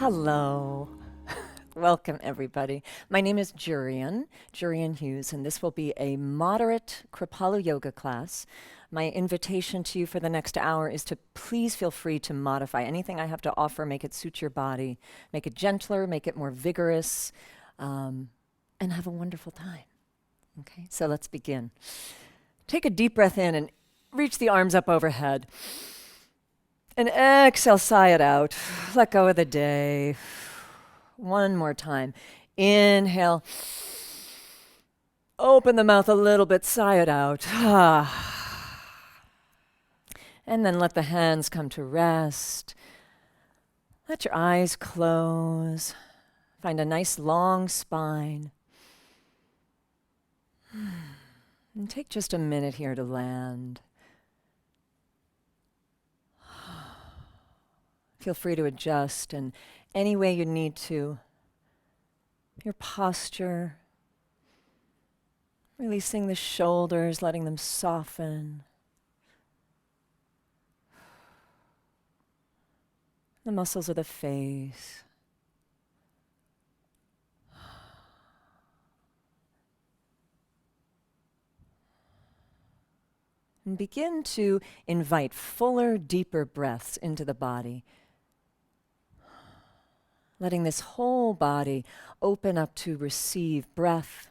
Hello. Welcome, everybody. My name is Jurian Hughes, and this will be a moderate Kripalu Yoga class. My invitation to you for the next hour is to please feel free to modify anything I have to offer, make it suit your body, make it gentler, make it more vigorous, and have a wonderful time. Okay, so let's begin. Take a deep breath in and reach the arms up overhead. And exhale, sigh it out. Let go of the day. One more time. Inhale. Open the mouth a little bit, sigh it out. And then let the hands come to rest. Let your eyes close. Find a nice long spine. And take just a minute here to land. Feel free to adjust in any way you need to. Your posture, releasing the shoulders, letting them soften. The muscles of the face. And begin to invite fuller, deeper breaths into the body. Letting this whole body open up to receive breath,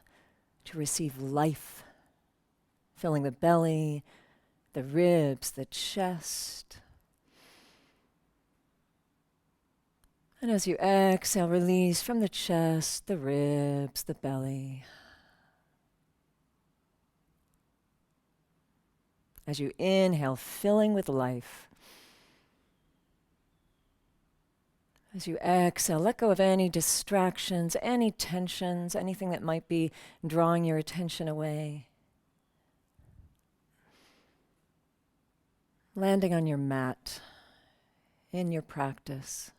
to receive life. Filling the belly, the ribs, the chest. And as you exhale, release from the chest, the ribs, the belly. As you inhale, filling with life. As you exhale, let go of any distractions, any tensions, anything that might be drawing your attention away. Landing on your mat in your practice.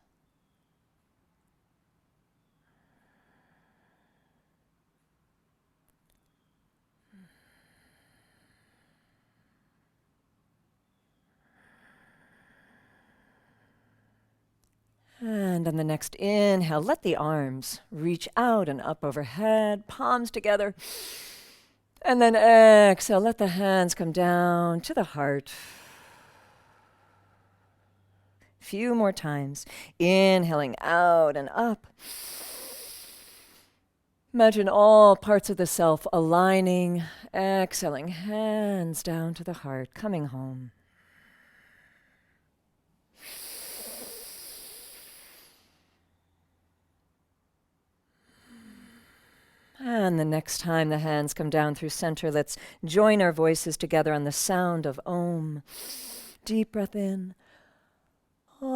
And on the next inhale, let the arms reach out and up overhead, palms together. And then exhale, let the hands come down to the heart. Few more times. Inhaling out and up. Imagine all parts of the self aligning. Exhaling, hands down to the heart, coming home. And the next time the hands come down through center, let's join our voices together on the sound of Om. Deep breath in. Om.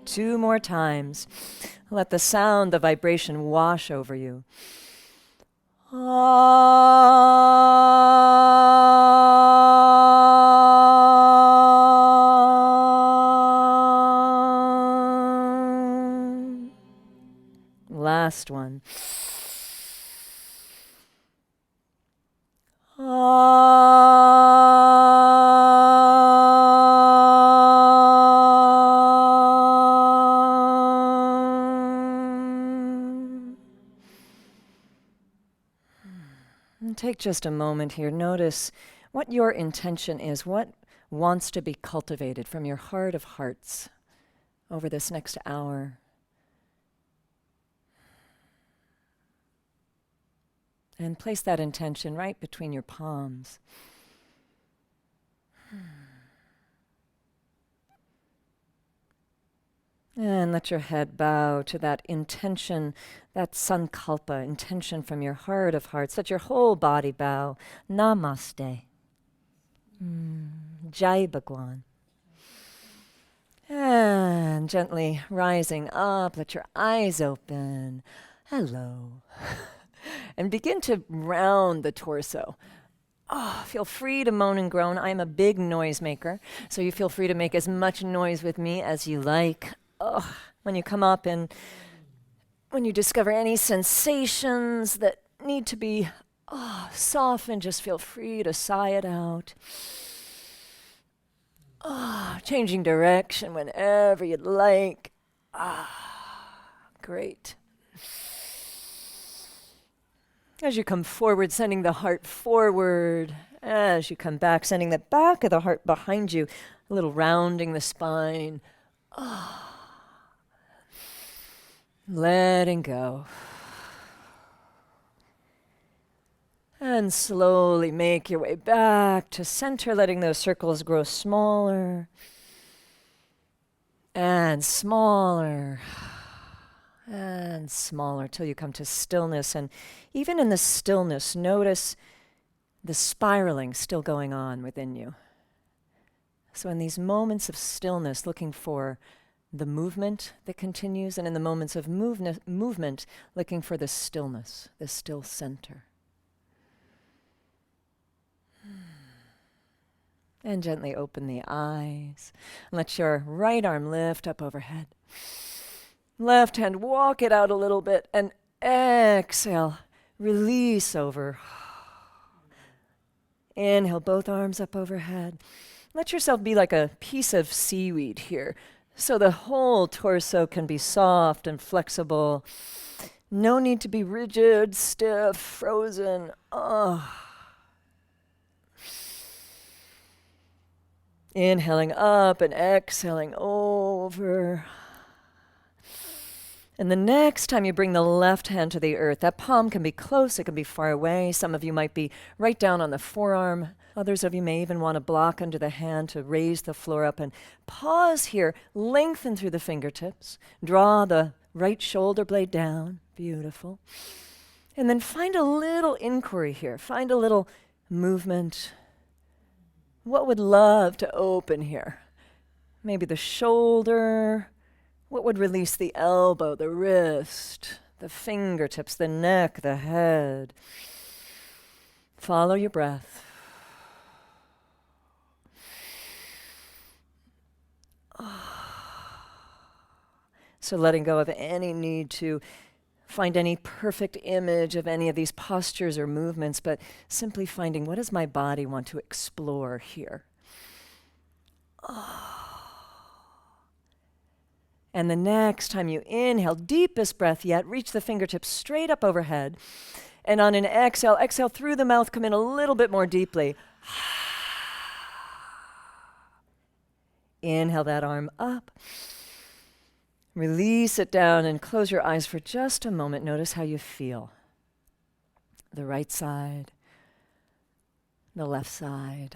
Two more times. Let the sound, the vibration wash over you. Last one. And take just a moment here. Notice what your intention is, what wants to be cultivated from your heart of hearts over this next hour. And place that intention right between your palms. And let your head bow to that intention, that sankalpa, intention from your heart of hearts. Let your whole body bow. Namaste. Jai Bhagwan. And gently rising up, let your eyes open. Hello. And begin to round the torso. Feel free to moan and groan. I'm a big noisemaker, so you feel free to make as much noise with me as you like. When you come up and when you discover any sensations that need to be Soften, just feel free to sigh it out. Changing direction whenever you'd like. Great. As you come forward, sending the heart forward. As you come back, sending the back of the heart behind you, a little rounding the spine. Letting go. And slowly make your way back to center, letting those circles grow smaller and smaller and smaller till you come to stillness. And even in the stillness, notice the spiraling still going on within you. So in these moments of stillness, looking for the movement that continues, and in the moments of movement, looking for the stillness, the still center. And gently open the eyes. Let your right arm lift up overhead. Left hand, walk it out a little bit, and exhale, release over. Inhale, both arms up overhead. Let yourself be like a piece of seaweed here, so the whole torso can be soft and flexible. No need to be rigid, stiff, frozen. Inhaling up and exhaling over. And the next time you bring the left hand to the earth, that palm can be close, it can be far away. Some of you might be right down on the forearm. Others of you may even want to block under the hand to raise the floor up. And pause here, lengthen through the fingertips. Draw the right shoulder blade down. Beautiful. And then find a little inquiry here. Find a little movement. What would love to open here? Maybe the shoulder. What would release the elbow, the wrist, the fingertips, the neck, the head? Follow your breath. So letting go of any need to find any perfect image of any of these postures or movements, but simply finding, what does my body want to explore here? And the next time you inhale, deepest breath yet, reach the fingertips straight up overhead. And on an exhale, exhale through the mouth, come in a little bit more deeply. Inhale that arm up. Release it down and close your eyes for just a moment. Notice how you feel. The right side, the left side.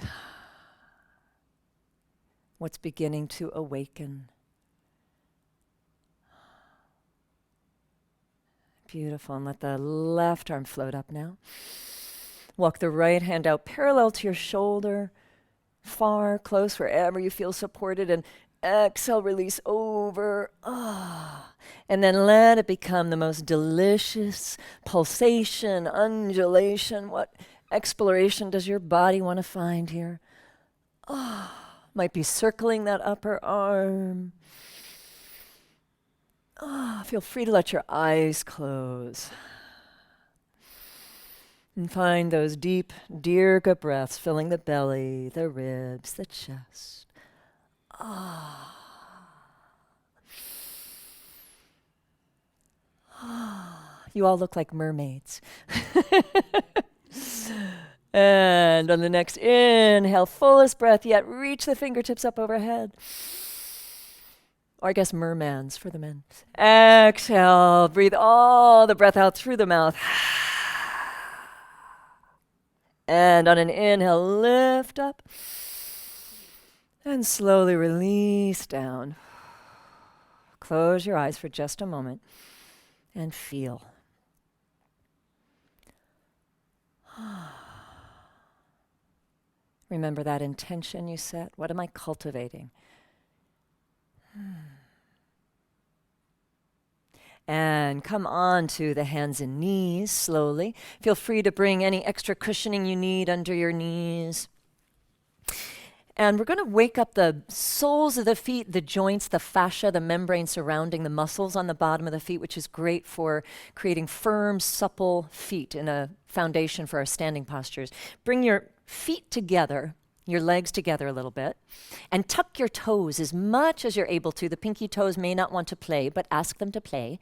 What's beginning to awaken? Beautiful. And let the left arm float up now. Walk the right hand out parallel to your shoulder, far, close, wherever you feel supported, and exhale, release over. And then let it become the most delicious pulsation, undulation. What exploration does your body want to find here? Might be circling that upper arm. Feel free to let your eyes close. And find those deep dirga breaths filling the belly, the ribs, the chest. You all look like mermaids. And on the next inhale, fullest breath yet, reach the fingertips up overhead. Or I guess mermans for the men. Exhale, breathe all the breath out through the mouth. And on an inhale, lift up. And slowly release down. Close your eyes for just a moment and feel. Remember that intention you set. What am I cultivating? And come on to the hands and knees slowly. Feel free to bring any extra cushioning you need under your knees. And we're going to wake up the soles of the feet, the joints, the fascia, the membrane surrounding the muscles on the bottom of the feet, which is great for creating firm, supple feet in a foundation for our standing postures. Bring your feet together, your legs together a little bit, and tuck your toes as much as you're able to. The pinky toes may not want to play, but ask them to play.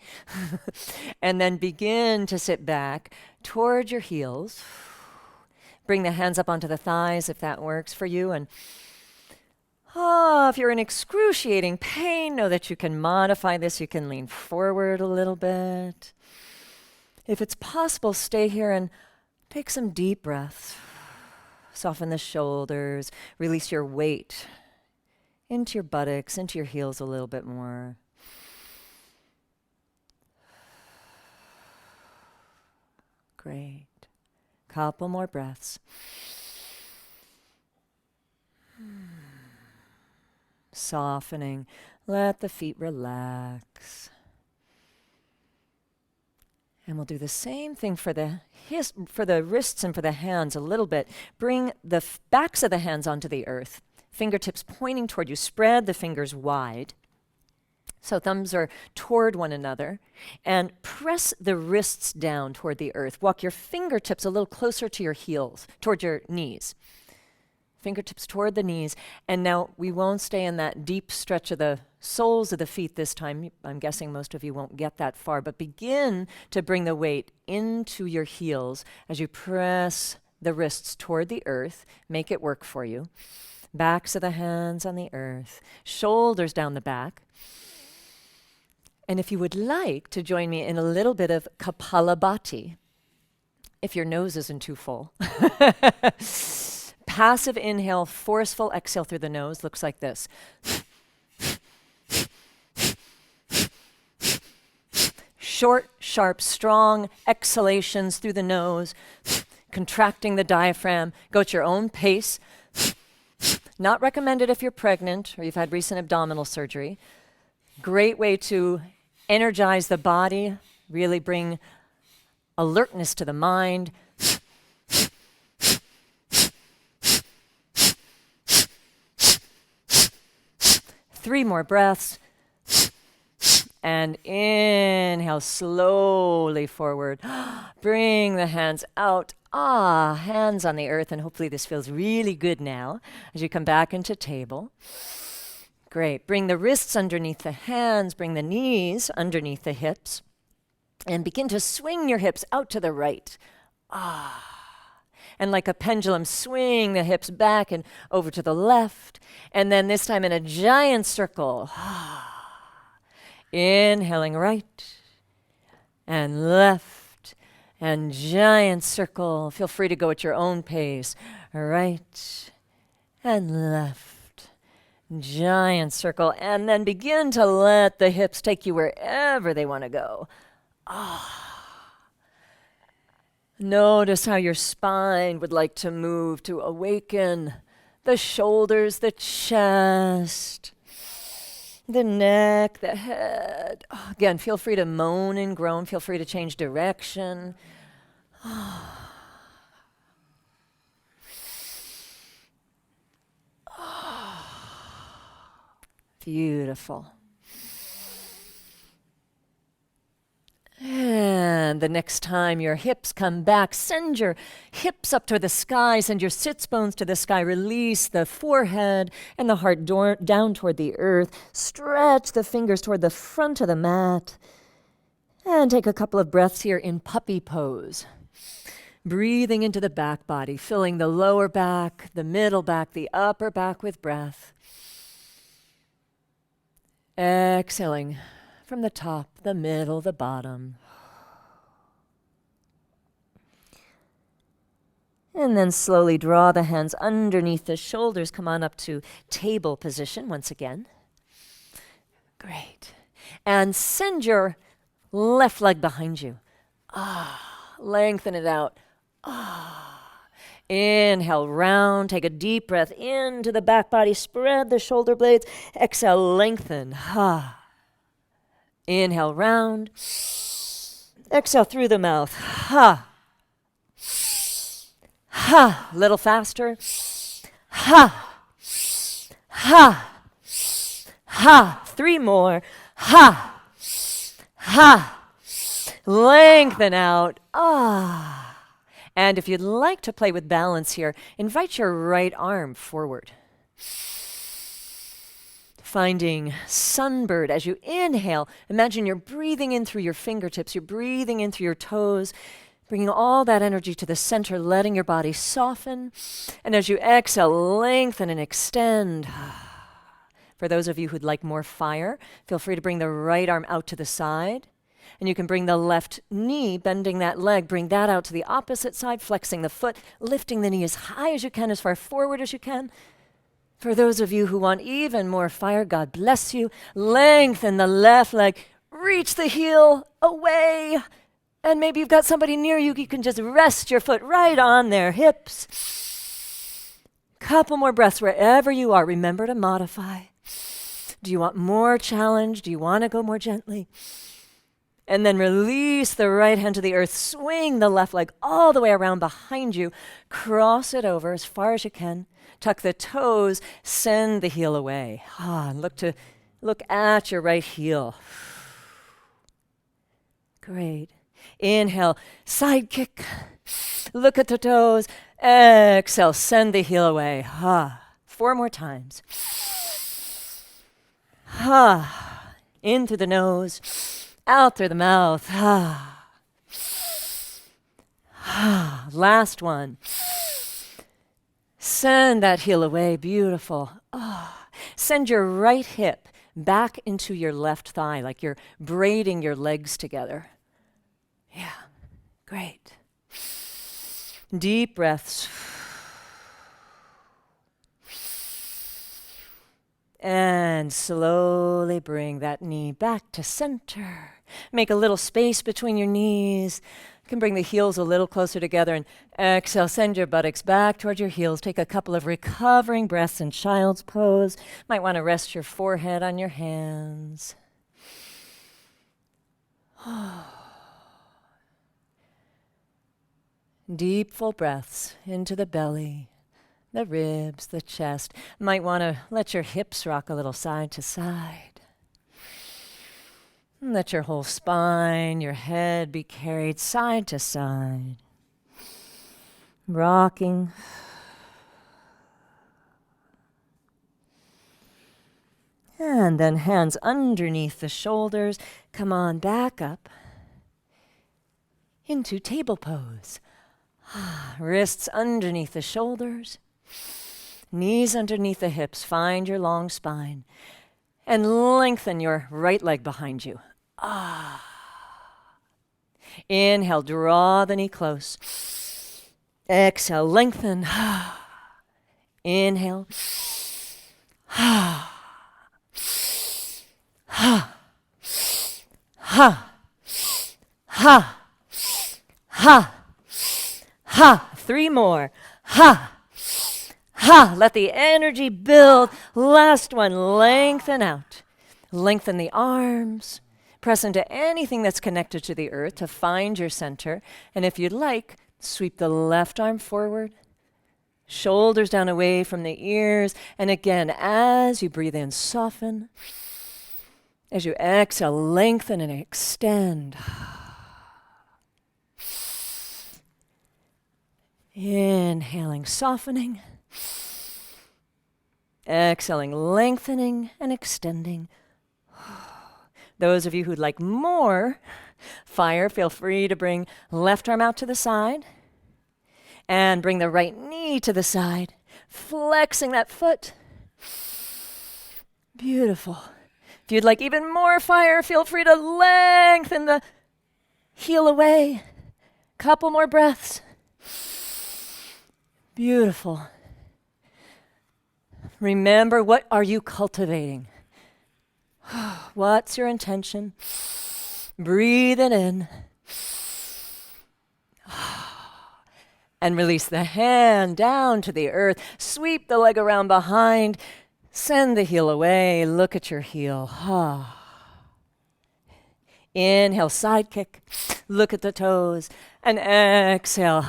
And then begin to sit back toward your heels. Bring the hands up onto the thighs if that works for you. And if you're in excruciating pain, know that you can modify this. You can lean forward a little bit. If it's possible, stay here and take some deep breaths. Soften the shoulders. Release your weight into your buttocks, into your heels a little bit more. Great. Couple more breaths. Softening. Let the feet relax. And we'll do the same thing for the wrists and for the hands a little bit. Bring the backs of the hands onto the earth. Fingertips pointing toward you. Spread the fingers wide. So thumbs are toward one another. And press the wrists down toward the earth. Walk your fingertips a little closer to your heels, toward your knees. Fingertips toward the knees. And now we won't stay in that deep stretch of the soles of the feet this time. I'm guessing most of you won't get that far, but begin to bring the weight into your heels as you press the wrists toward the earth. Make it work for you. Backs of the hands on the earth. Shoulders down the back. And if you would like to join me in a little bit of Kapalabhati, if your nose isn't too full. Passive inhale, forceful exhale through the nose looks like this. Short, sharp, strong exhalations through the nose, contracting the diaphragm. Go at your own pace. Not recommended if you're pregnant or you've had recent abdominal surgery. Great way to energize the body, really bring alertness to the mind. Three more breaths. And inhale slowly forward. Bring the hands out. Hands on the earth. And hopefully this feels really good now as you come back into table. Great. Bring the wrists underneath the hands. Bring the knees underneath the hips. And begin to swing your hips out to the right. And like a pendulum, swing the hips back and over to the left. And then this time in a giant circle. Inhaling right and left and giant circle. Feel free to go at your own pace. Right and left. Giant circle. And then begin to let the hips take you wherever they want to go. Notice how your spine would like to move to awaken the shoulders, the chest, the neck, the head. Again, feel free to moan and groan. Feel free to change direction. Beautiful. And the next time your hips come back, send your hips up to the sky, send your sits bones to the sky, release the forehead and the heart down toward the earth, stretch the fingers toward the front of the mat, and take a couple of breaths here in puppy pose. Breathing into the back body, filling the lower back, the middle back, the upper back with breath. Exhaling from the top, the middle, the bottom. And then slowly draw the hands underneath the shoulders. Come on up to table position once again. Great. And send your left leg behind you. Lengthen it out. Inhale, round. Take a deep breath into the back body. Spread the shoulder blades. Exhale, lengthen. Inhale, round. Exhale through the mouth. Little faster. Ha. Ha. 3 more. Ha. Ha. Lengthen out. Ah. And if you'd like to play with balance here, invite your right arm forward. Finding sunbird as you inhale. Imagine you're breathing in through your fingertips. You're breathing in through your toes, bringing all that energy to the center, letting your body soften. And as you exhale, lengthen and extend. For those of you who'd like more fire, feel free to bring the right arm out to the side. And you can bring the left knee, bending that leg, bring that out to the opposite side, flexing the foot, lifting the knee as high as you can, as far forward as you can. For those of you who want even more fire, God bless you. Lengthen the left leg, reach the heel away. And maybe you've got somebody near you, you can just rest your foot right on their hips. Couple more breaths wherever you are. Remember to modify. Do you want more challenge? Do you want to go more gently? And then release the right hand to the earth. Swing the left leg all the way around behind you. Cross it over as far as you can. Tuck the toes. Send the heel away. Look at your right heel. Great. Inhale. Side kick. Look at the toes. Exhale. Send the heel away. 4 more times. In through the nose. Out through the mouth. Last one. Send that heel away. Beautiful. Send your right hip back into your left thigh, like you're braiding your legs together. Yeah, great. Deep breaths. And slowly bring that knee back to center. Make a little space between your knees. You can bring the heels a little closer together and exhale. Send your buttocks back toward your heels. Take a couple of recovering breaths in child's pose. Might want to rest your forehead on your hands. Deep, full breaths into the belly, the ribs, the chest. Might want to let your hips rock a little side to side. Let your whole spine, your head be carried side to side. Rocking. And then hands underneath the shoulders. Come on, back up into table pose. Wrists underneath the shoulders. Knees underneath the hips. Find your long spine. And lengthen your right leg behind you. Inhale, draw the knee close. Exhale, lengthen. Inhale. Ha. Ha. Ha. Ha. 3 more. Ha. Ha. Let the energy build. Last one. Lengthen out. Lengthen the arms. Press into anything that's connected to the earth to find your center. And if you'd like, sweep the left arm forward. Shoulders down away from the ears. And again, as you breathe in, soften. As you exhale, lengthen and extend. Inhaling, softening. Exhaling, lengthening and extending. Those of you who'd like more fire, feel free to bring left arm out to the side and bring the right knee to the side, flexing that foot. Beautiful. If you'd like even more fire, feel free to lengthen the heel away. Couple more breaths. Beautiful. Remember, what are you cultivating? What's your intention? Breathe it in. And release the hand down to the earth. Sweep the leg around behind. Send the heel away. Look at your heel. Inhale, side kick. Look at the toes. And exhale.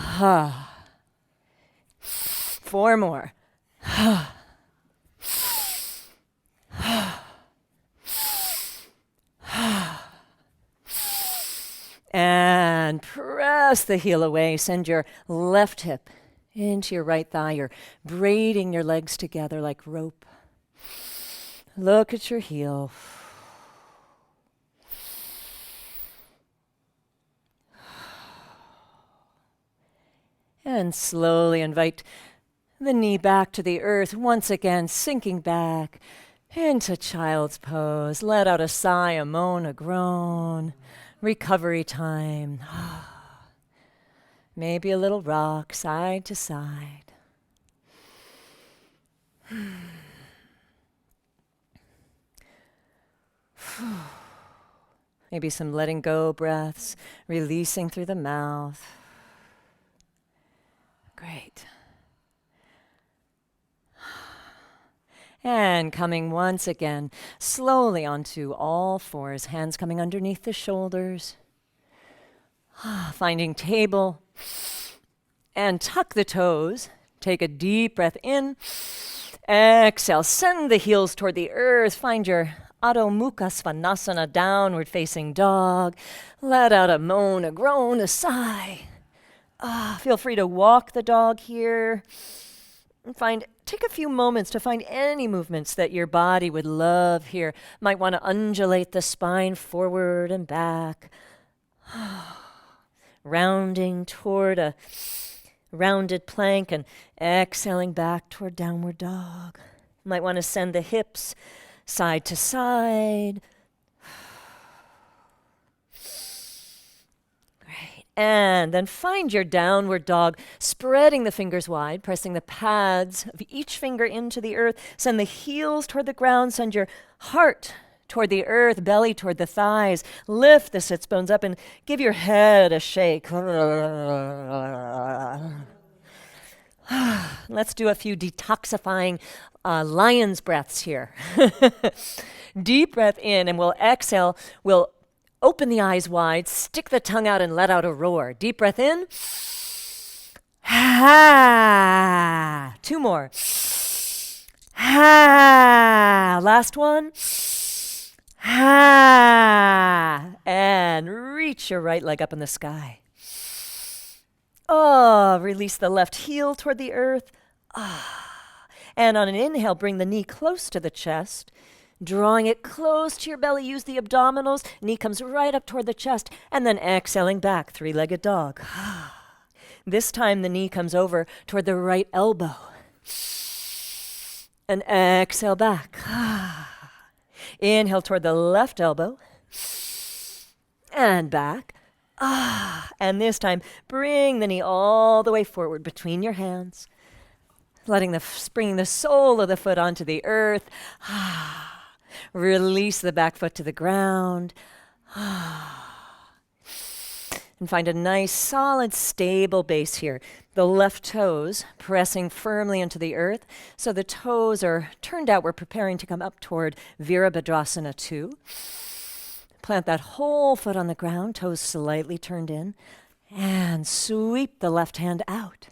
4 more. And press the heel away. Send your left hip into your right thigh. You're braiding your legs together like rope. Look at your heel. And slowly invite the knee back to the earth, once again sinking back into child's pose. Let out a sigh, a moan, a groan. Recovery time. Maybe a little rock, side to side. Maybe some letting go breaths, releasing through the mouth. Great. And coming once again, slowly onto all fours, hands coming underneath the shoulders. Finding table. And tuck the toes. Take a deep breath in. Exhale, send the heels toward the earth. Find your Adho Mukha Svanasana, downward facing dog. Let out a moan, a groan, a sigh. Feel free to walk the dog here. And take a few moments to find any movements that your body would love here. Might want to undulate the spine forward and back. Rounding toward a rounded plank and exhaling back toward downward dog. Might want to send the hips side to side. Great. And then find your downward dog, spreading the fingers wide, pressing the pads of each finger into the earth. Send the heels toward the ground. Send your heart toward the earth, belly toward the thighs. Lift the sits bones up and give your head a shake. Let's do a few detoxifying lion's breaths here. Deep breath in, and we'll exhale. We'll open the eyes wide, stick the tongue out, and let out a roar. Deep breath in. Ha. 2 more. Ha. Last one. Ha. And reach your right leg up in the sky. Release the left heel toward the earth. And on an inhale, bring the knee close to the chest, drawing it close to your belly. Use the abdominals. Knee comes right up toward the chest, and then exhaling back, 3-legged dog. This time, the knee comes over toward the right elbow. And exhale back. Inhale toward the left elbow. And back. And this time, bring the knee all the way forward between your hands, bringing the sole of the foot onto the earth. Release the back foot to the ground. And find a nice, solid, stable base here. The left toes pressing firmly into the earth. So the toes are turned out. We're preparing to come up toward Virabhadrasana 2. Plant that whole foot on the ground, toes slightly turned in, and sweep the left hand out.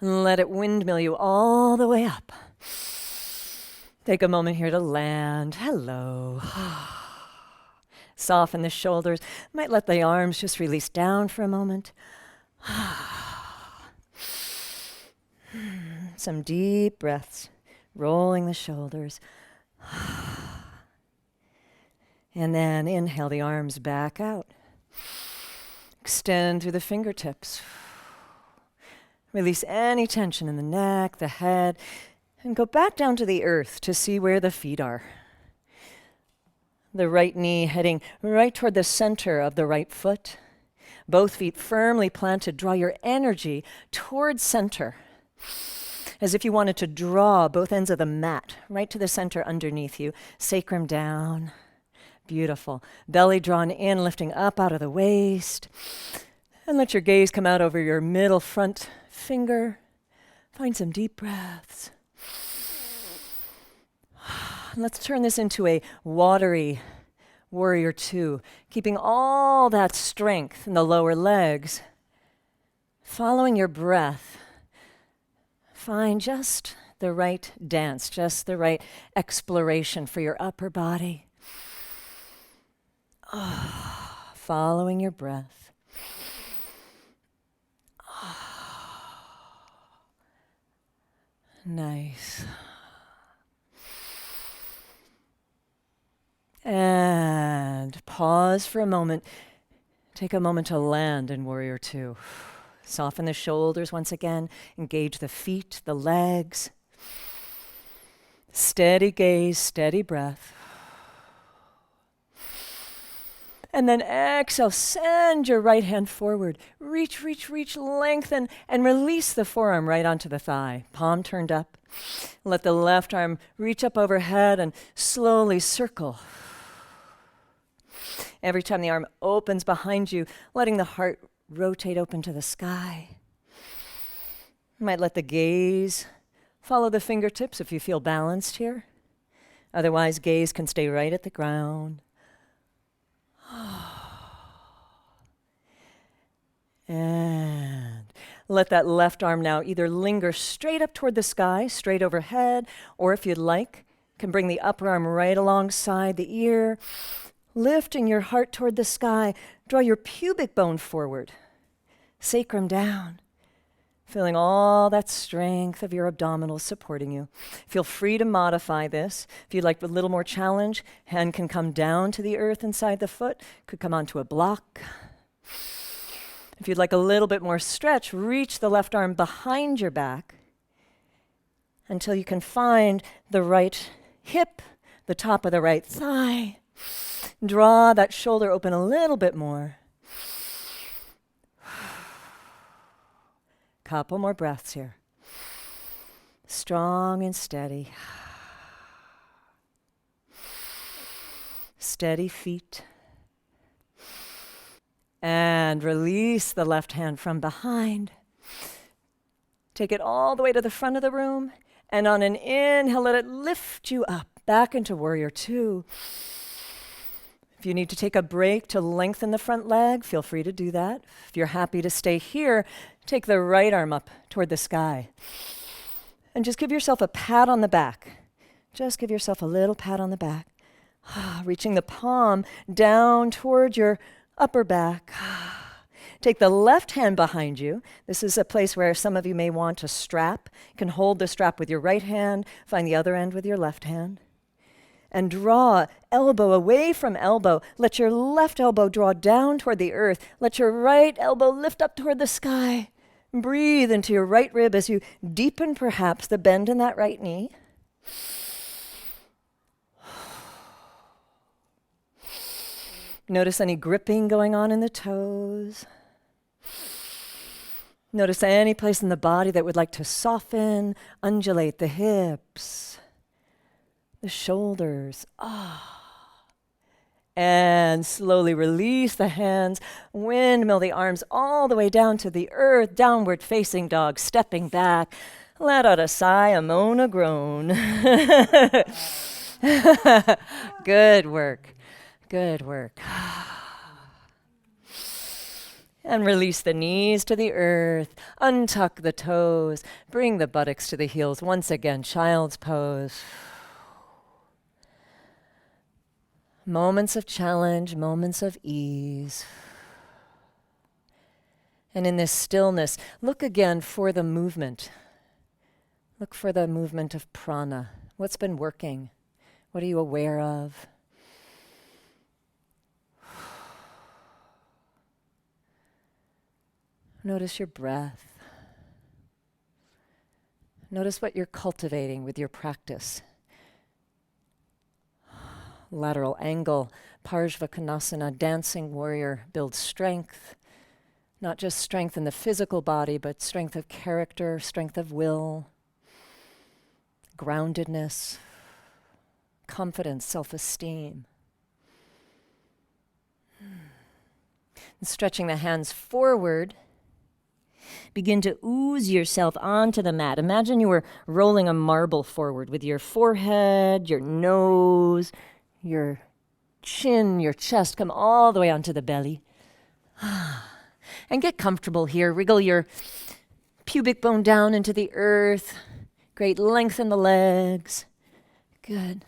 Let it windmill you all the way up. Take a moment here to land. Hello. Soften the shoulders. Might let the arms just release down for a moment. Some deep breaths, rolling the shoulders. And then inhale the arms back out. Extend through the fingertips. Release any tension in the neck, the head, and go back down to the earth to see where the feet are. The right knee heading right toward the center of the right foot. Both feet firmly planted. Draw your energy towards center, as if you wanted to draw both ends of the mat right to the center underneath you. Sacrum down. Beautiful. Belly drawn in, lifting up out of the waist. And let your gaze come out over your middle front finger. Find some deep breaths. Let's turn this into a watery warrior 2, keeping all that strength in the lower legs. Following your breath, find just the right dance, just the right exploration for your upper body. Following your breath. Nice. And pause for a moment. Take a moment to land in Warrior Two. Soften the shoulders once again. Engage the feet, the legs. Steady gaze, steady breath. And then exhale, send your right hand forward. Reach, reach, reach, lengthen, and release the forearm right onto the thigh. Palm turned up. Let the left arm reach up overhead and slowly circle. Every time the arm opens behind you, letting the heart rotate open to the sky. You might let the gaze follow the fingertips if you feel balanced here. Otherwise, gaze can stay right at the ground. And let that left arm now either linger straight up toward the sky, straight overhead, or if you'd like, can bring the upper arm right alongside the ear, lifting your heart toward the sky. Draw your pubic bone forward, sacrum down, feeling all that strength of your abdominals supporting you. Feel free to modify this. If you'd like a little more challenge, hand can come down to the earth inside the foot, could come onto a block. If you'd like a little bit more stretch, reach the left arm behind your back until you can find the right hip, the top of the right thigh. Draw that shoulder open a little bit more. Couple more breaths here. Strong and steady. Steady feet. And release the left hand from behind. Take it all the way to the front of the room. And on an inhale, let it lift you up, back into Warrior Two. If you need to take a break to lengthen the front leg, feel free to do that. If you're happy to stay here, take the right arm up toward the sky. And just give yourself a pat on the back. Just give yourself a little pat on the back. Reaching the palm down toward your upper back. Take the left hand behind you. This is a place where some of you may want a strap. You can hold the strap with your right hand, find the other end with your left hand. And draw elbow away from elbow. Let your left elbow draw down toward the earth. Let your right elbow lift up toward the sky. Breathe into your right rib as you deepen perhaps the bend in that right knee. Notice any gripping going on in the toes. Notice any place in the body that would like to soften, undulate the hips, the shoulders. And slowly release the hands, windmill the arms all the way down to the earth, downward facing dog, stepping back. Let out a sigh, a moan, a groan. Good work. Good work. And release the knees to the earth. Untuck the toes. Bring the buttocks to the heels. Once again, child's pose. Moments of challenge, moments of ease. And in this stillness, look again for the movement. Look for the movement of prana. What's been working? What are you aware of? Notice your breath. Notice what you're cultivating with your practice. Lateral angle, Parshvakonasana, dancing warrior, builds strength. Not just strength in the physical body, but strength of character, strength of will, groundedness, confidence, self-esteem. And stretching the hands forward, begin to ooze yourself onto the mat. Imagine you were rolling a marble forward with your forehead, your nose, your chin, your chest, come all the way onto the belly. And get comfortable here. Wriggle your pubic bone down into the earth. Great, lengthen the legs. Good.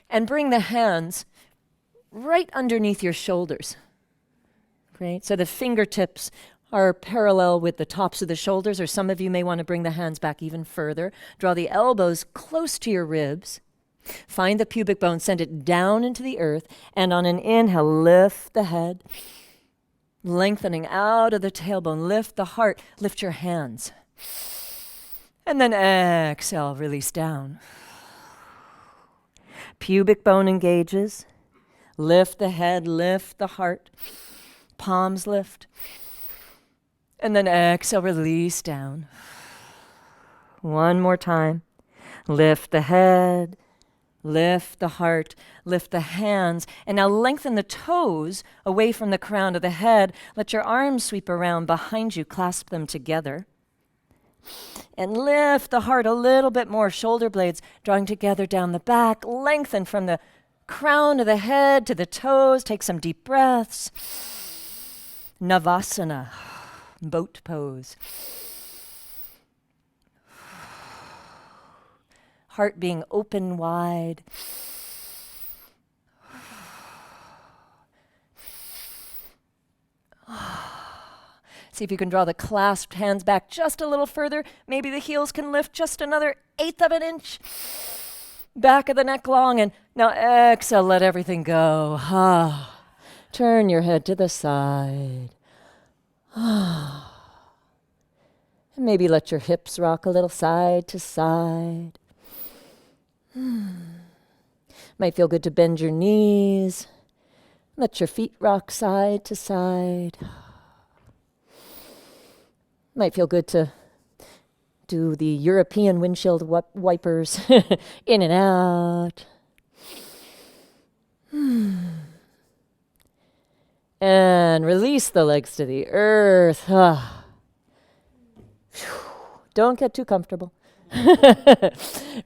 And bring the hands right underneath your shoulders. Great, so the fingertips are parallel with the tops of the shoulders, or some of you may want to bring the hands back even further. Draw the elbows close to your ribs. Find the pubic bone, send it down into the earth, and on an inhale, lift the head. Lengthening out of the tailbone, lift the heart, lift your hands. And then exhale, release down. Pubic bone engages. Lift the head, lift the heart. Palms lift. And then exhale, release down. One more time. Lift the head, lift the heart, lift the hands, and now lengthen the toes away from the crown of the head. Let your arms sweep around behind you, clasp them together. And lift the heart a little bit more, shoulder blades drawing together down the back. Lengthen from the crown of the head to the toes. Take some deep breaths. Navasana, boat pose. Heart being open wide. See if you can draw the clasped hands back just a little further. Maybe the heels can lift just another 1/8 of an inch. Back of the neck long, and now exhale, let everything go. Turn your head to the side. And maybe let your hips rock a little side to side. Might feel good to bend your knees. Let your feet rock side to side. Might feel good to do the European windshield wipers in and out. And release the legs to the earth. Don't get too comfortable.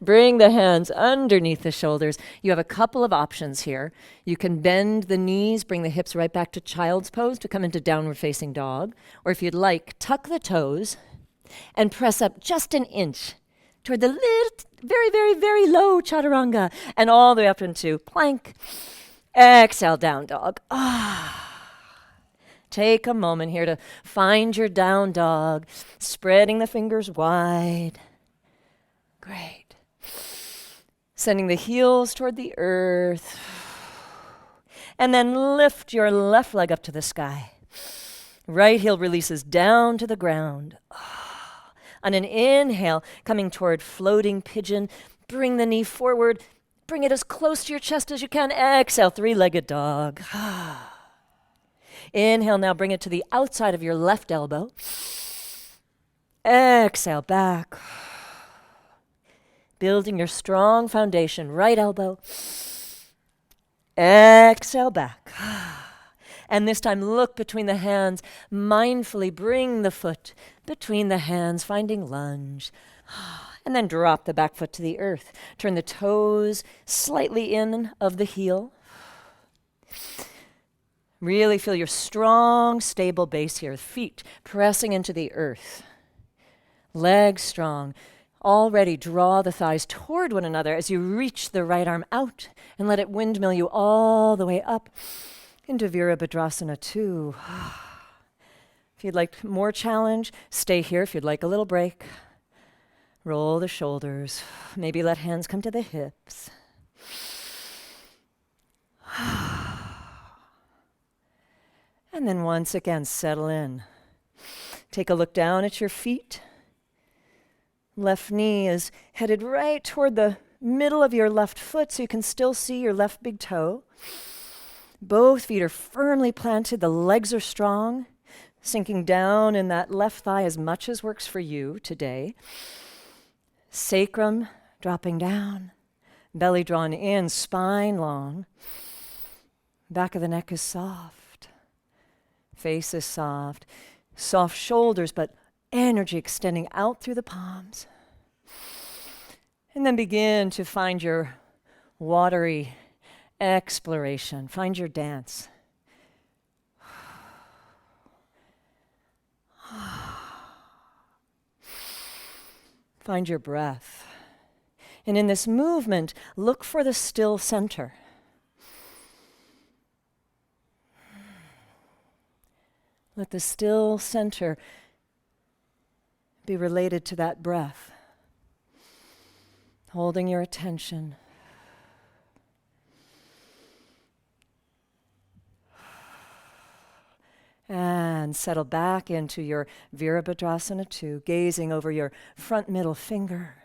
Bring the hands underneath the shoulders. You have a couple of options here. You can bend the knees, bring the hips right back to child's pose to come into downward facing dog. Or if you'd like, tuck the toes and press up just an inch toward the very, very, very low chaturanga and all the way up into plank. Exhale, down dog. Take a moment here to find your down dog, spreading the fingers wide. Great. Sending the heels toward the earth. And then lift your left leg up to the sky. Right heel releases down to the ground. On an inhale, coming toward floating pigeon, bring the knee forward. Bring it as close to your chest as you can. Exhale, three-legged dog. Inhale, now bring it to the outside of your left elbow. Exhale, back. Building your strong foundation, right elbow. Exhale, back. And this time, look between the hands. Mindfully bring the foot between the hands, finding lunge. And then drop the back foot to the earth. Turn the toes slightly in of the heel. Really feel your strong, stable base here. Feet pressing into the earth. Legs strong. Already draw the thighs toward one another as you reach the right arm out and let it windmill you all the way up into Virabhadrasana 2. If you'd like more challenge, stay here. If you'd like a little break, roll the shoulders. Maybe let hands come to the hips. And then once again, settle in. Take a look down at your feet. Left knee is headed right toward the middle of your left foot so you can still see your left big toe. Both feet are firmly planted. The legs are strong, sinking down in that left thigh as much as works for you today. Sacrum dropping down. Belly drawn in, spine long. Back of the neck is soft. Face is soft. Soft shoulders, but energy extending out through the palms. And then begin to find your watery exploration. Find your dance. Find your breath. And in this movement, look for the still center. Let the still center be related to that breath. Holding your attention. And settle back into your Virabhadrasana 2, gazing over your front middle finger.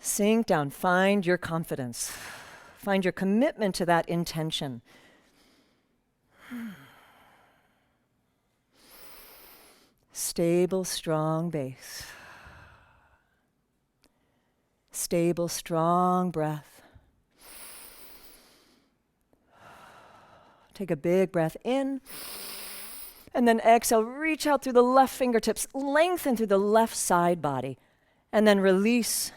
Sink down, find your confidence. Find your commitment to that intention. Stable, strong base. Stable, strong breath. Take a big breath in, and then exhale, reach out through the left fingertips, lengthen through the left side body, and then release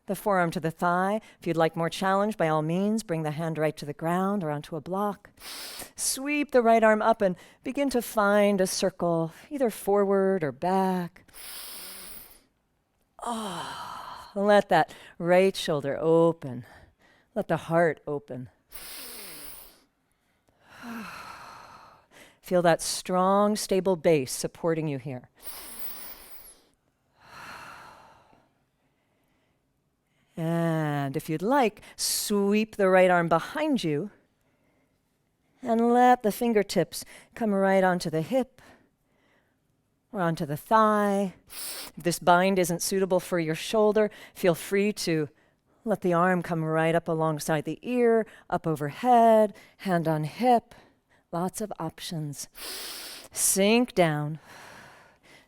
the forearm to the thigh. If you'd like more challenge, by all means, bring the hand right to the ground or onto a block. Sweep the right arm up and begin to find a circle, either forward or back. Let that right shoulder open. Let the heart open. Feel that strong, stable base supporting you here. And if you'd like, sweep the right arm behind you and let the fingertips come right onto the hip or onto the thigh. If this bind isn't suitable for your shoulder, feel free to let the arm come right up alongside the ear, up overhead, hand on hip. Lots of options. Sink down.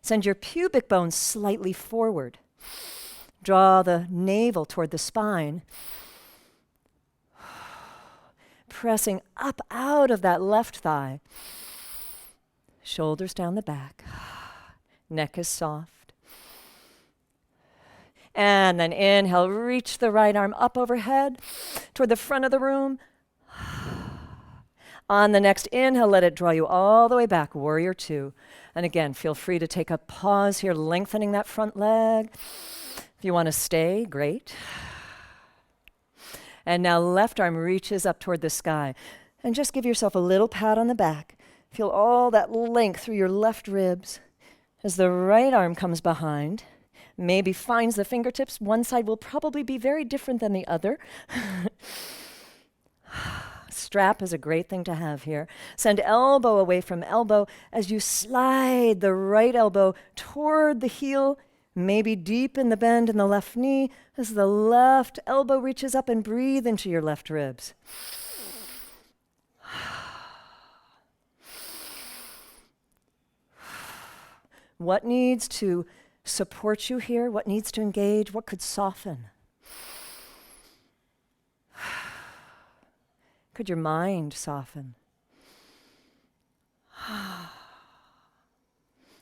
Send your pubic bone slightly forward. Draw the navel toward the spine. Pressing up out of that left thigh. Shoulders down the back. Neck is soft. And then inhale, reach the right arm up overhead toward the front of the room. On the next inhale, let it draw you all the way back, warrior 2. And again, feel free to take a pause here, lengthening that front leg. If you want to stay, great. And now left arm reaches up toward the sky. And just give yourself a little pat on the back. Feel all that length through your left ribs as the right arm comes behind. Maybe finds the fingertips. One side will probably be very different than the other. Strap is a great thing to have here. Send elbow away from elbow as you slide the right elbow toward the heel, maybe deepen the bend in the left knee as the left elbow reaches up, and breathe into your left ribs. What needs to support you here? What needs to engage? What could soften? Could your mind soften?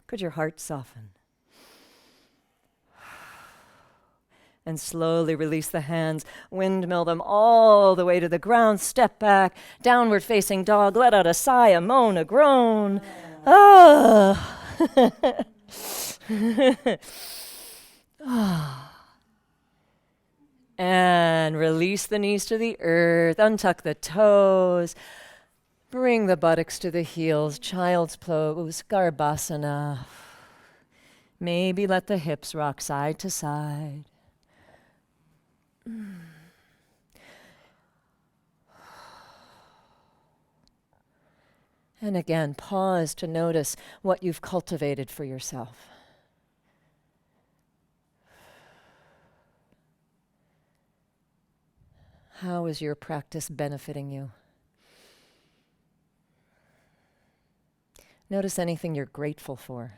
Could your heart soften? And slowly release the hands, windmill them all the way to the ground, step back, downward facing dog, let out a sigh, a moan, a groan. And release the knees to the earth, untuck the toes, bring the buttocks to the heels, child's pose, Garbhasana. Maybe let the hips rock side to side. And again, pause to notice what you've cultivated for yourself. How is your practice benefiting you? Notice anything you're grateful for.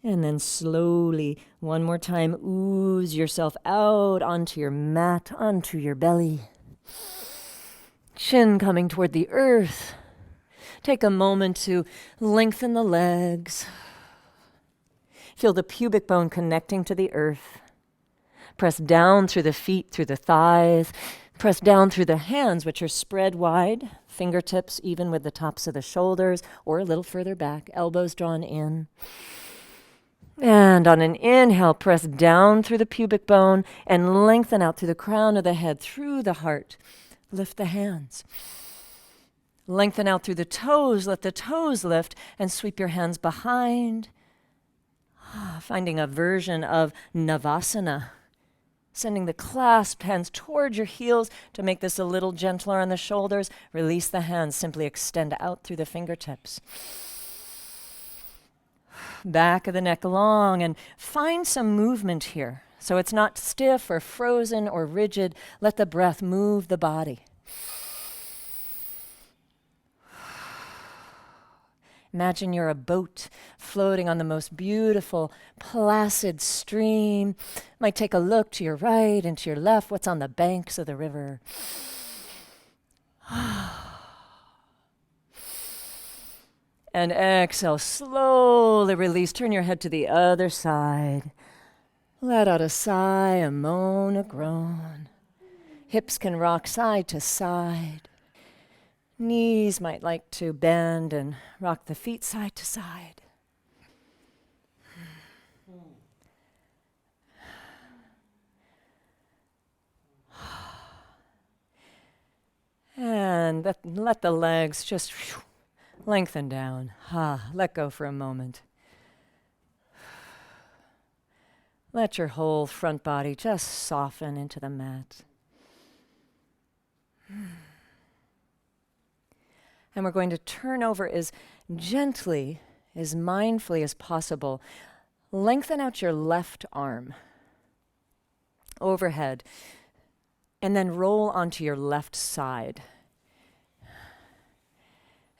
And then slowly, one more time, ooze yourself out onto your mat, onto your belly. Chin coming toward the earth. Take a moment to lengthen the legs. Feel the pubic bone connecting to the earth. Press down through the feet, through the thighs. Press down through the hands, which are spread wide, fingertips even with the tops of the shoulders, or a little further back, elbows drawn in. And on an inhale, press down through the pubic bone and lengthen out through the crown of the head, through the heart. Lift the hands. Lengthen out through the toes, let the toes lift, and sweep your hands behind. Finding a version of Navasana. Sending the clasped hands towards your heels to make this a little gentler on the shoulders. Release the hands, simply extend out through the fingertips. Back of the neck long, and find some movement here. So it's not stiff or frozen or rigid. Let the breath move the body. Imagine you're a boat floating on the most beautiful, placid stream. Might take a look to your right and to your left. What's on the banks of the river? And exhale, slowly release. Turn your head to the other side. Let out a sigh, a moan, a groan. Hips can rock side to side. Knees might like to bend and rock the feet side to side. And let the legs just lengthen down. Let go for a moment. Let your whole front body just soften into the mat. And we're going to turn over as gently, as mindfully as possible. Lengthen out your left arm overhead, and then roll onto your left side.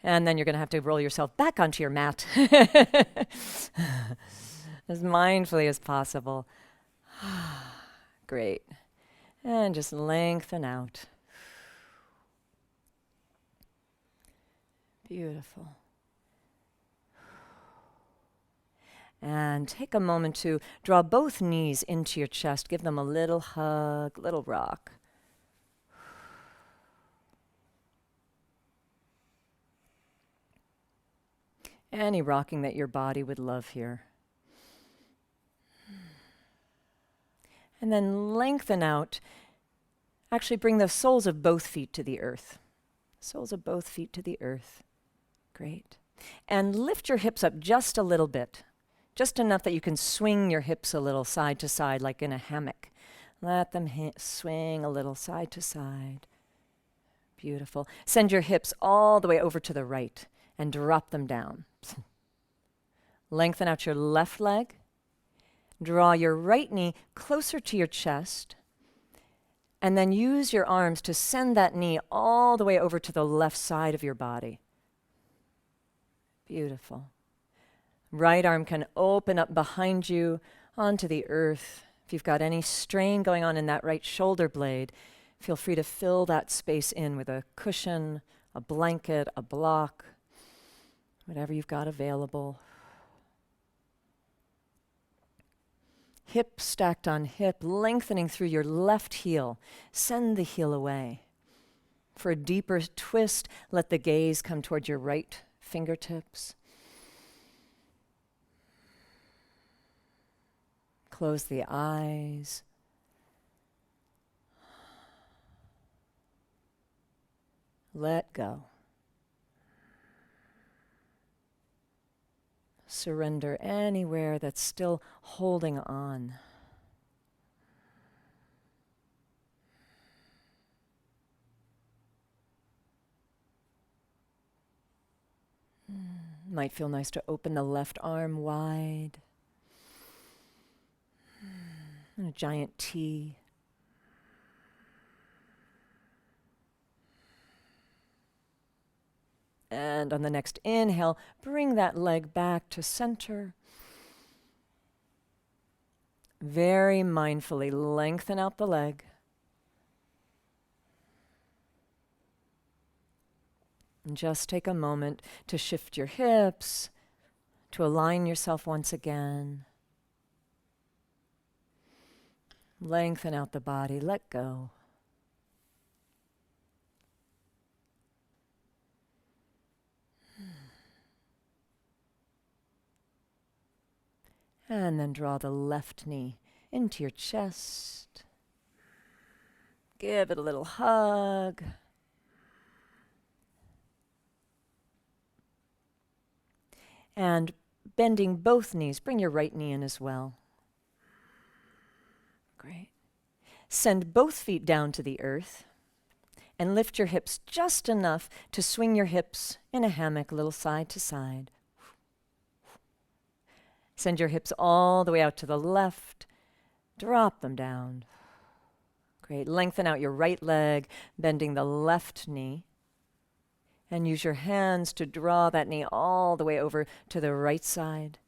And then you're going to have to roll yourself back onto your mat as mindfully as possible. Great. And just lengthen out. Beautiful. And take a moment to draw both knees into your chest. Give them a little hug, little rock. Any rocking that your body would love here. And then lengthen out. Actually bring the soles of both feet to the earth. Soles of both feet to the earth. Great. And lift your hips up just a little bit. Just enough that you can swing your hips a little side to side like in a hammock. Let them swing a little side to side. Beautiful. Send your hips all the way over to the right and drop them down. Lengthen out your left leg. Draw your right knee closer to your chest. And then use your arms to send that knee all the way over to the left side of your body. Beautiful. Right arm can open up behind you onto the earth. If you've got any strain going on in that right shoulder blade, feel free to fill that space in with a cushion, a blanket, a block, whatever you've got available. Hip stacked on hip, lengthening through your left heel. Send the heel away. For a deeper twist, let the gaze come toward your right fingertips. Close the eyes. Let go. Surrender anywhere that's still holding on. Might feel nice to open the left arm wide. And a giant T. And on the next inhale, bring that leg back to center. Very mindfully lengthen out the leg. And just take a moment to shift your hips, to align yourself once again. Lengthen out the body, let go. And then draw the left knee into your chest. Give it a little hug. And bending both knees, bring your right knee in as well. Great. Send both feet down to the earth and lift your hips just enough to swing your hips in a hammock, a little side to side. Send your hips all the way out to the left. Drop them down. Great. Lengthen out your right leg, bending the left knee. And use your hands to draw that knee all the way over to the right side.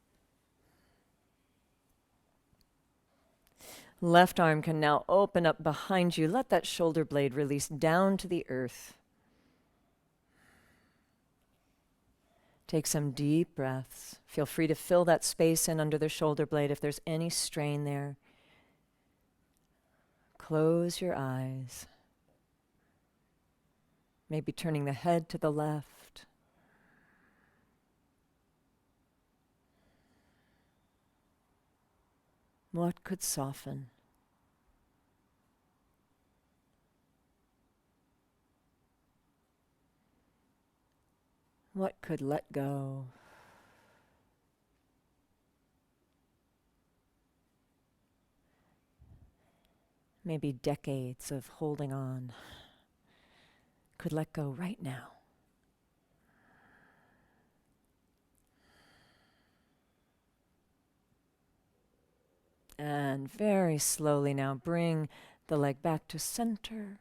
Left arm can now open up behind you. Let that shoulder blade release down to the earth. Take some deep breaths. Feel free to fill that space in under the shoulder blade if there's any strain there. Close your eyes. Maybe turning the head to the left. What could soften? What could let go? Maybe decades of holding on could let go right now. And very slowly now bring the leg back to center.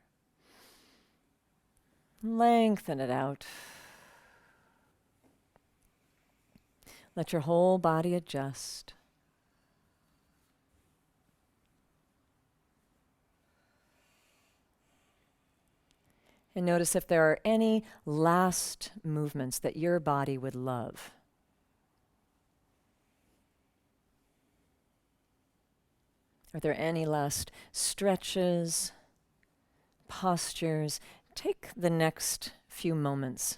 Lengthen it out. Let your whole body adjust. And notice if there are any last movements that your body would love. Are there any last stretches, postures? Take the next few moments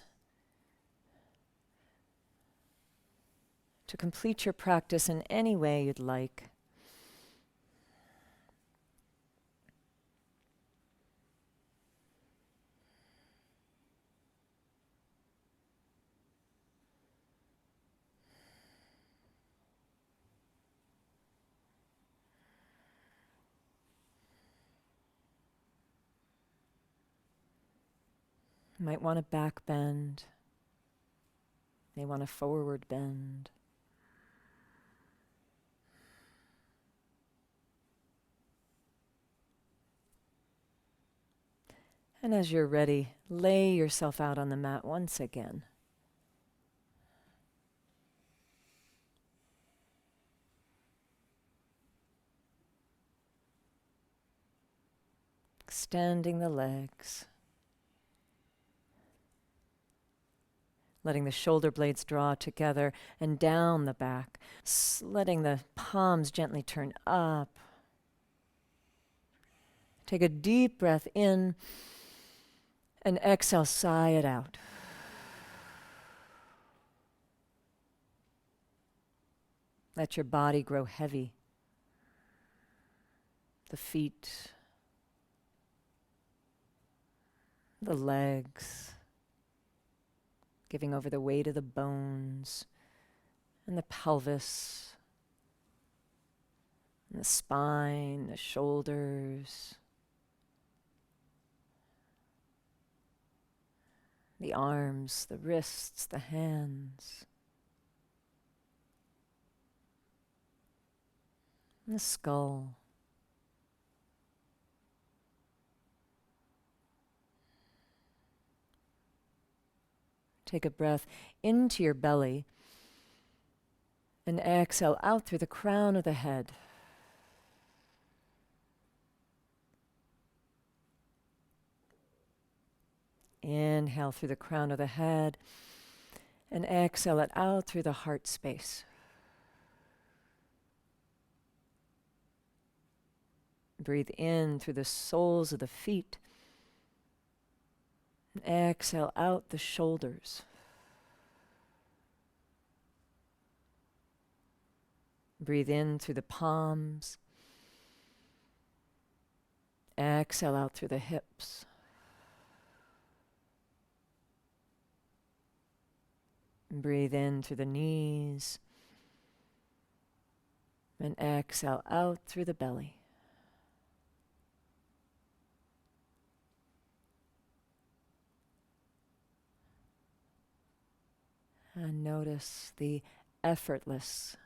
to complete your practice in any way you'd like. You might want a back bend. May want a forward bend. And as you're ready, lay yourself out on the mat once again. Extending the legs. Letting the shoulder blades draw together and down the back. Letting the palms gently turn up. Take a deep breath in and exhale, sigh it out. Let your body grow heavy. The feet, the legs, giving over the weight of the bones and the pelvis, and the spine, the shoulders, the arms, the wrists, the hands, and the skull. Take a breath into your belly and exhale out through the crown of the head. Inhale through the crown of the head and exhale it out through the heart space. Breathe in through the soles of the feet. And exhale out the shoulders. Breathe in through the palms. Exhale out through the hips. Breathe in through the knees. And exhale out through the belly. And notice the effortless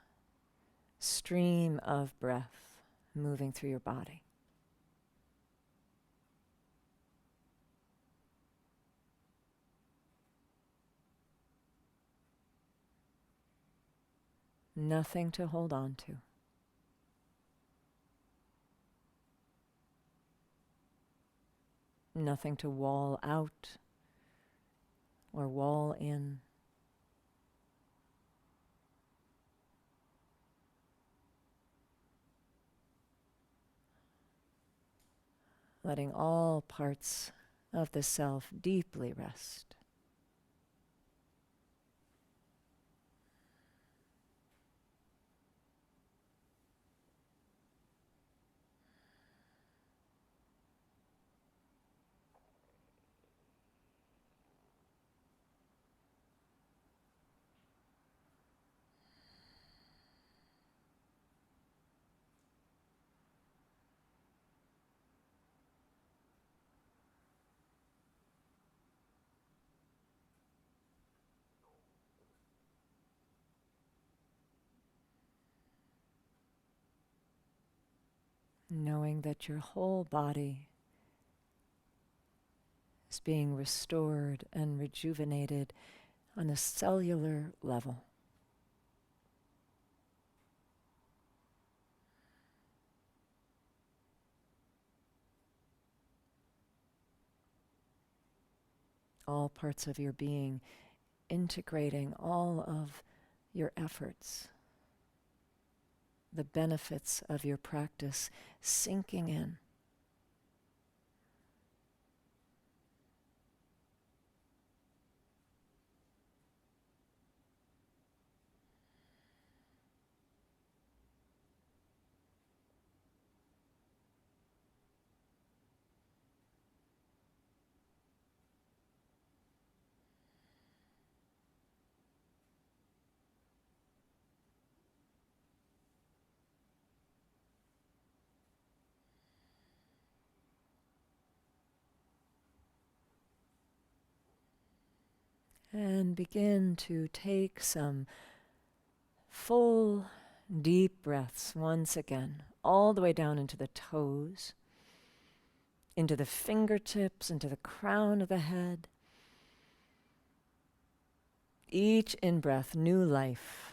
stream of breath moving through your body. Nothing to hold on to. Nothing to wall out or wall in. Letting all parts of the self deeply rest. Knowing that your whole body is being restored and rejuvenated on a cellular level. All parts of your being integrating all of your efforts, the benefits of your practice sinking in. And begin to take some full, deep breaths once again, all the way down into the toes, into the fingertips, into the crown of the head. Each in-breath, new life.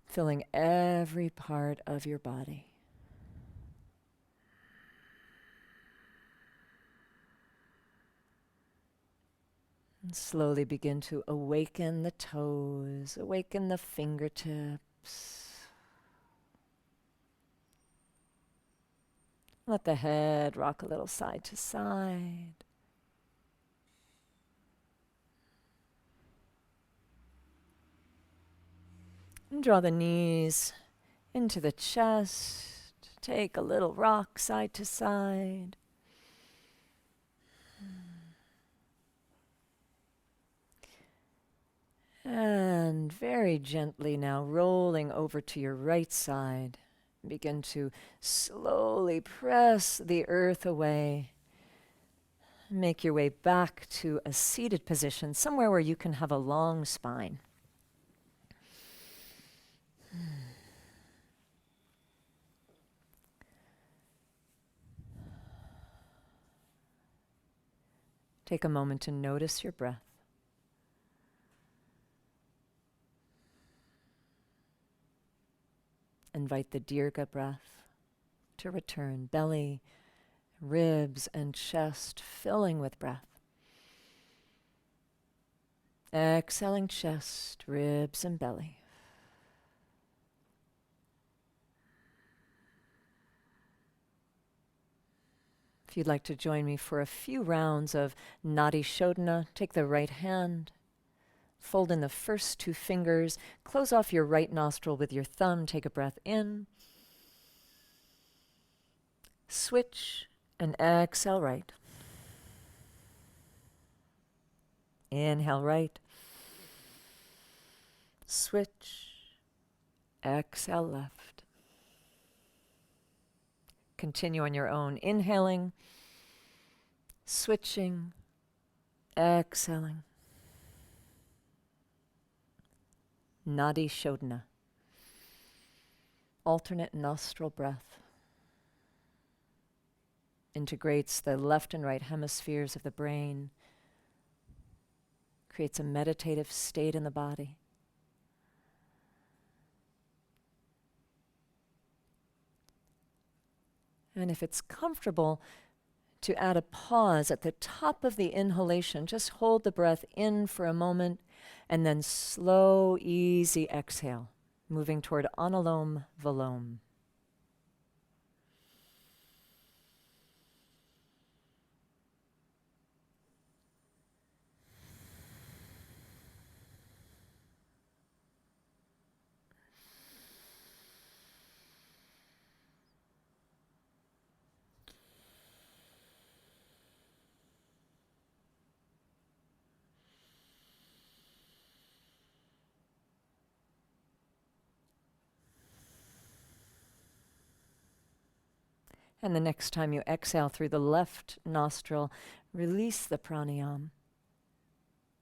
Filling every part of your body. And slowly begin to awaken the toes, awaken the fingertips. Let the head rock a little side to side. And draw the knees into the chest. Take a little rock side to side. And very gently now rolling over to your right side. Begin to slowly press the earth away. Make your way back to a seated position, somewhere where you can have a long spine. Take a moment to notice your breath. Invite the Dirga breath to return. Belly, ribs, and chest filling with breath. Exhaling chest, ribs, and belly. If you'd like to join me for a few rounds of Nadi Shodhana, take the right hand Fold in the first two fingers. Close off your right nostril with your thumb. Take a breath in. Switch and exhale right. Inhale right. Switch. Exhale left. Continue on your own. Inhaling. Switching. Exhaling. Nadi Shodhana. Alternate nostril breath. Integrates the left and right hemispheres of the brain. Creates a meditative state in the body. And if it's comfortable to add a pause at the top of the inhalation, just hold the breath in for a moment and then slow, easy exhale, moving toward Anulom Vilom. And the next time you exhale through the left nostril, release the pranayam.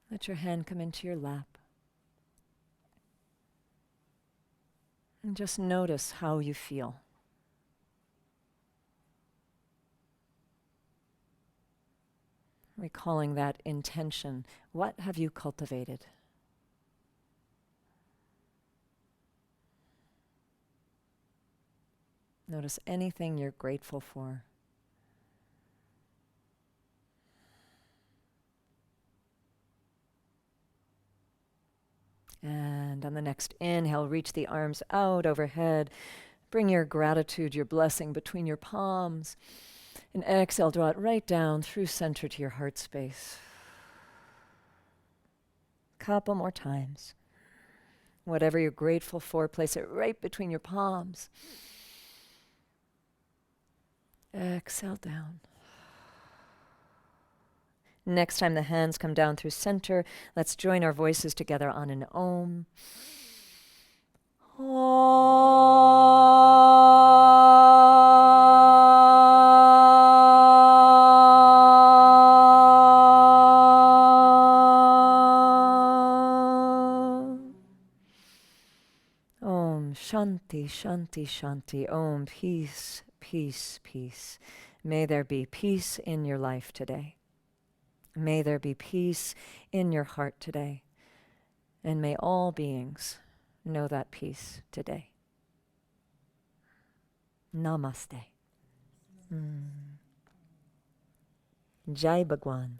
Let your hand come into your lap. And just notice how you feel. Recalling that intention, what have you cultivated? Notice anything you're grateful for. And on the next inhale, reach the arms out overhead. Bring your gratitude, your blessing between your palms. And exhale, draw it right down through center to your heart space. Couple more times. Whatever you're grateful for, place it right between your palms. Exhale down. Next time the hands come down through center, let's join our voices together on an Om. Om Shanti, Shanti, Shanti. Om peace, peace, peace. May there be peace in your life today. May there be peace in your heart today. And may all beings know that peace today. Namaste. Jai Bhagwan.